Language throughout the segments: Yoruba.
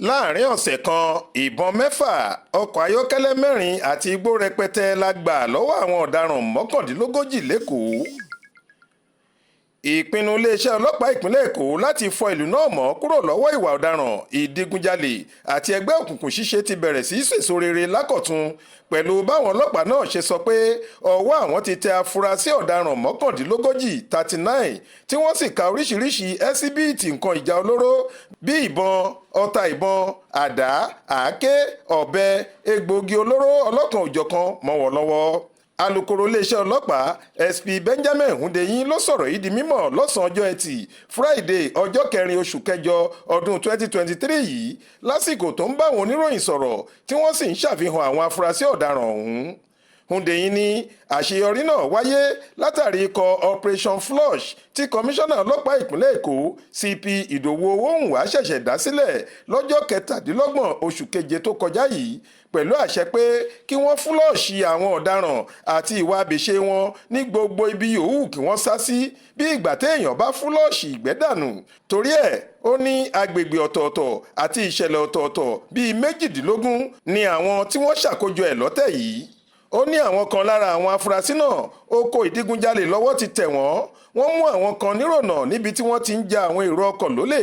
Láàrin ọ̀sẹ̀ kan, ìbọn mẹ́fà, ọkọ̀ ayọ́kẹ́lẹ́ mẹ́rin àti igbó rẹpẹtẹ la gbà lọ́wọ́ àwọn ọ̀daràn 39 lẹ́kọ̀ọ́. Ìpinnu iléeṣẹ́ ọlọ́pàá ìpínlẹ̀ Èkó láti fọ ìlú náà mọ́ kúrò lọ́wọ́ ìwà ọ̀daràn, ìdigunjalè àti ẹgbẹ́ òkùnkùn ṣíṣe ti bẹ̀rẹ̀ sí sèso rere lákọ̀tun pẹ̀lú báwọn ọlọ́pàá náà ṣe sọ pé ọwọ́ àwọn ti tẹ afurasí ọ̀daràn 39 tí wọ́n sì ka oríṣiríṣi ẹsíbíìtì nǹkan ìjà olóró bíi ìbọn, ọta ìbọn, àdá, àáké, ọ̀bẹ, egbòogi olóró ọlọ́kan-ò-jọ̀kan mọ́ wọn lọ́wọ́. Alukoro iléeṣẹ́ ọlọ́pàá SP Benjamin Hundeyin ló sọ̀rọ̀ yìí di mímọ̀ lọ́sàn-án ọjọ́ Ẹtì Friday ọjọ́ 4 oṣù kẹjọ ọdún 2023 yìí lásìkò tó ń bá àwọn oníròyìn sọ̀rọ̀ tí wọ́n sì ń ṣàfihàn àwọn afurasí ọ̀daràn ọ̀hún. Hundeyin ní àṣeyọrí náà wáyé látàrí ikọ̀ Operation Flush tí kọmíṣánná ọlọ́pàá ìpínlẹ̀ Èkó CP Ìdòwú Owóhùnwá ṣẹ̀ṣẹ̀ dá sílẹ̀ lọ́jọ́ 27 oṣù keje tó kọjá yìí pẹ̀lú àṣẹ pé kí wọ́n fúlọ́ọ̀ṣì àwọn ọ̀daràn àti ìwà àbèṣe wọn ní gbogbo ibi yòówù kí wọ́n sá sí bí ìgbà téèyàn bá fúlọ́ọ̀ṣì ìgbẹ́ dànù. Torí ẹ̀ ó ní agbègbè ọ̀tọ̀ọ̀tọ̀ àti ìṣẹ̀lẹ̀ ọ̀tọ̀ọ̀tọ̀ bíi 18 ni àwọn tí wọ́n ṣàkójọ ẹ̀ lọ́tẹ̀ yìí. Ó ní àwọn kan lára àwọn afurasí náà oko ìdigunjalè lọ́wọ́ ti tẹ̀ wọ́n mú àwọn kan nírònà níbi tí wọ́n ti ń ja àwọn èrò ọkọ̀ lólè.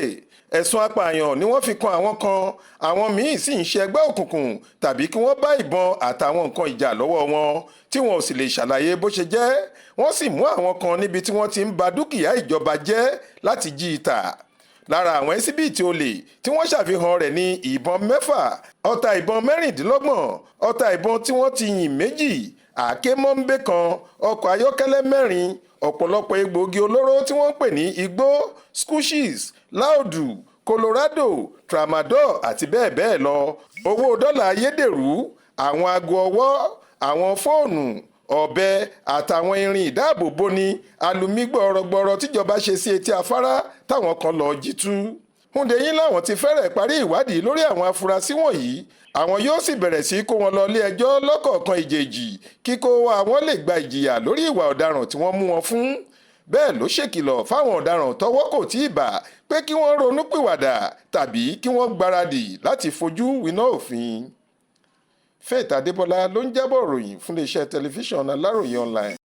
Ẹ̀sùn apààyàn ni wọ́n fi kan àwọn kan, àwọn míì sì ń ṣe ẹgbẹ́ òkùnkùn tàbí kí wọ́n bá ìbọn àtàwọn nǹkan ìjà lọ́wọ́ wọn tí wọn ò sì lè ṣàlàyé bó ṣe jẹ́. Wọ́n sì mú àwọn kan níbi tí wọ́n ti ń ba dúkìá ìjọba jẹ́ láti jí i tà. Lára àwọn ẹsíbíìtì olè tí wọ́n ṣàfihàn rẹ̀ ní ìbọn 6, ọta ìbọn 26, ọta ìbọn tí wọ́n ti yìn 2, àáké mọ́ńbé kan, ọkọ̀ ayọ́kẹ́lẹ́ 4, ọ̀pọ̀lọpọ̀ egbòogi olóró tí wọ́n ń pè ní igbó, squishes, láòdù, colorado, tramadol àti bẹ́ẹ̀ bẹ́ẹ̀ lọ, owó dọ́là ayédèrú, àwọn aago ọwọ́, àwọn fóònù, ọ̀bẹ àtàwọn irin ìdáàbòbò ní alùmígbọ̀rọ̀gbọ̀rọ̀ tíjọba ṣe sí etí afárá táwọn kan lọ jí tú. Hundeyin láwọn ti fẹ́rẹ̀ parí ìwádìí lórí àwọn afurasí wọ̀nyí, àwọn yóò sì bẹ̀rẹ̀ sí kó wọn lọ ilé ẹjọ́ lọ́kọ̀ọ̀kan ìjèjì kíkó wa wọn lè gba ìjìyà lórí ìwà ọ̀daràn tí wọ́n mú wọn fún. Bẹ́ẹ̀ ló ṣèkìlọ̀ fáwọn ọ̀daràn tọ́wọ́ kò tí ì bà pé kí wọ́n ronúpìwàdà tàbí kí wọ́n gbáradì láti fojú winá òfin. Faith Adébọlá ló ń jábọ̀ ròyìn fún iléeṣẹ́ tẹlifíṣàn Aláròyé online.